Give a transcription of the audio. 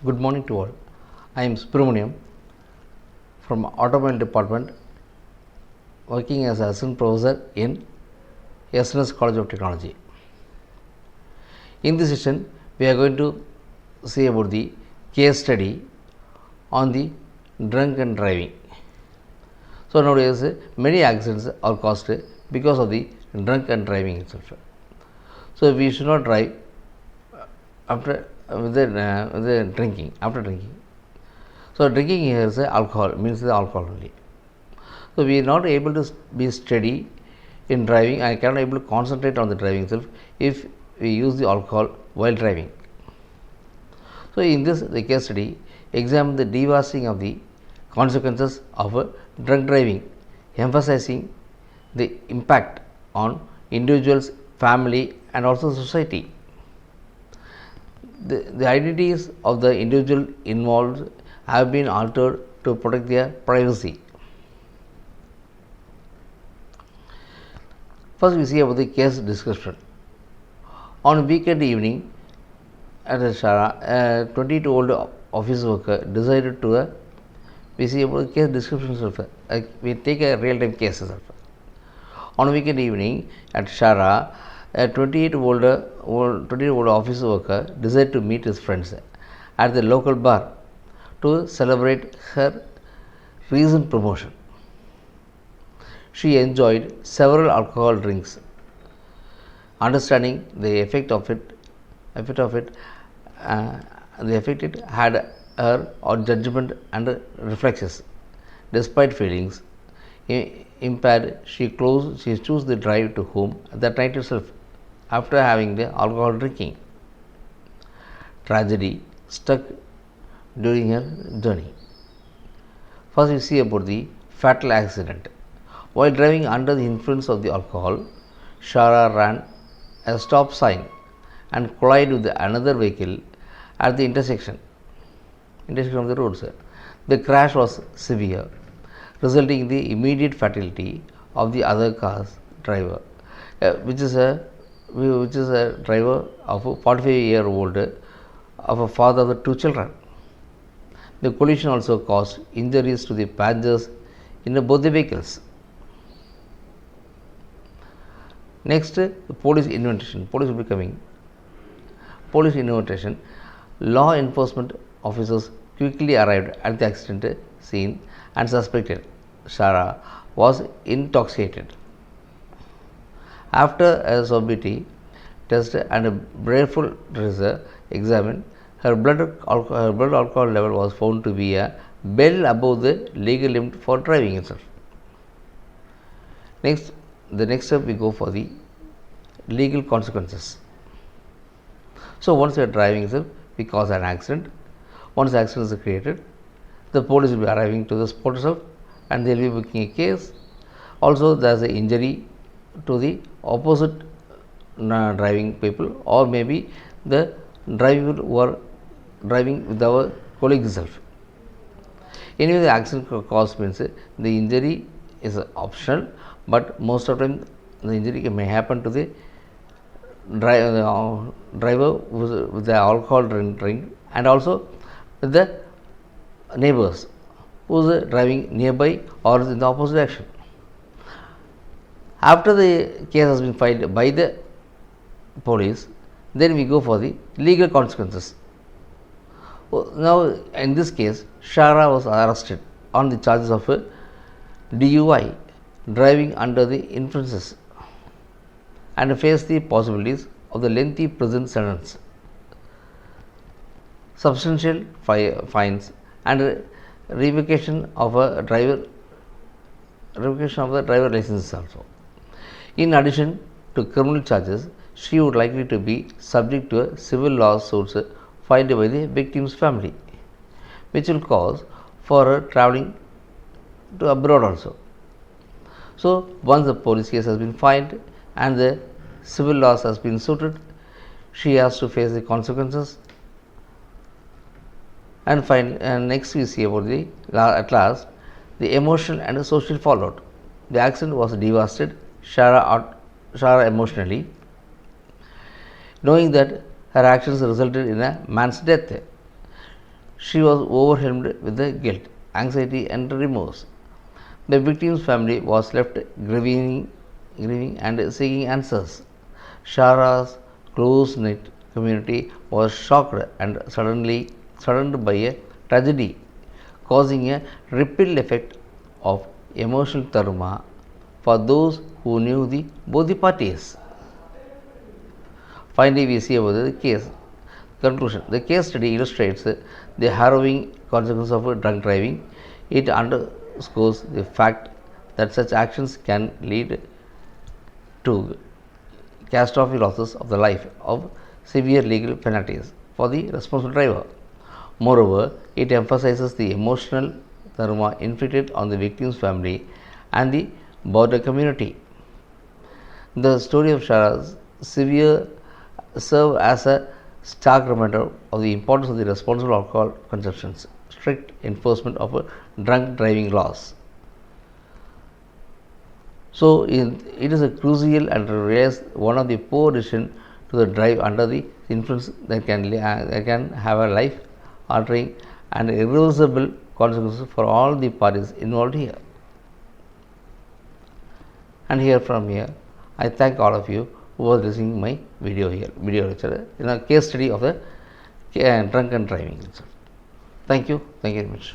Good morning to all. I am Subramaniam from Automobile Department, working as assistant professor in SNS College of Technology. In this session, we are going to see about the case study on the drunk and driving. So nowadays, many accidents are caused because of the drunk and driving itself. So we should not drive after with the drinking, after drinking. So drinking here is alcohol, means the alcohol only. So we are not able to be steady in driving. I cannot able to concentrate on the driving itself if we use the alcohol while driving. So in this the case study, examine the devastating of the consequences of drunk driving, emphasizing the impact on individuals, family, and also society. The identities of the individual involved have been altered to protect their privacy. First, we see about the case description. On a weekend evening at Shara, a 22-year-old office worker decided to we see about the case description. We take a real-time case. On a weekend evening at Shara, a 28-year-old office worker decided to meet his friends at the local bar to celebrate her recent promotion. She enjoyed several alcohol drinks. Understanding the effect it had her on judgment and reflexes. Despite feelings impaired, she chose the drive to home that night itself after having the alcohol drinking. Tragedy struck during her journey. First, we see about the fatal accident. While driving under the influence of the alcohol, Shara ran a stop sign and collided with another vehicle at the intersection of the roads. The crash was severe, resulting in the immediate fatality of the other car's driver, which is a driver of a 45-year-old of a father of the two children. The collision also caused injuries to the passengers in both the vehicles. Next, police intervention. Police will be coming. Police intervention. Law enforcement officers quickly arrived at the accident scene and suspected Shara was intoxicated. After a sobriety test and a breathful tracer examined, her blood alcohol level was found to be well above the legal limit for driving itself. The next step we go for the legal consequences. So once you are driving itself, we cause an accident. Once the accident is created, the police will be arriving to the spot itself and they will be making a case. Also, there is an injury to the opposite driving people, or maybe the driver who are driving with our colleague itself. Anyway, the accident cause means the injury is optional, but most of the time the injury may happen to the driver with the alcohol drink, and also with the neighbors who is driving nearby or in the opposite direction. After the case has been filed by the police, then we go for the legal consequences. Now, in this case, Shara was arrested on the charges of DUI, driving under the influences, and faced the possibilities of the lengthy prison sentence, substantial fines, and revocation of the driver license also. In addition to criminal charges, she would likely to be subject to a civil lawsuits filed by the victim's family, which will cause for her travelling to abroad also. So once the police case has been filed and the civil loss has been suited, she has to face the consequences. And next we see about at last the emotional and the social fallout. The accident was devastated Shara emotionally, knowing that her actions resulted in a man's death. She was overwhelmed with the guilt, anxiety, and remorse. The victim's family was left grieving and seeking answers. Shara's close knit community was shocked and saddened by a tragedy, causing a ripple effect of emotional trauma for those who knew both the parties. Finally, we see about the case. Conclusion. The case study illustrates the harrowing consequences of drunk driving. It underscores the fact that such actions can lead to catastrophic losses of the life of severe legal penalties for the responsible driver. Moreover, it emphasizes the emotional trauma inflicted on the victim's family and the broader community. The story of Shara's severe serve as a stark reminder of the importance of the responsible alcohol consumption's strict enforcement of drunk driving laws. So, it is a crucial and one of the poor decisions to the drive under the influence that can have a life altering and irreversible consequences for all the parties involved here. And here, I thank all of you who was listening my video lecture in a case study of the drunken driving. Thank you very much.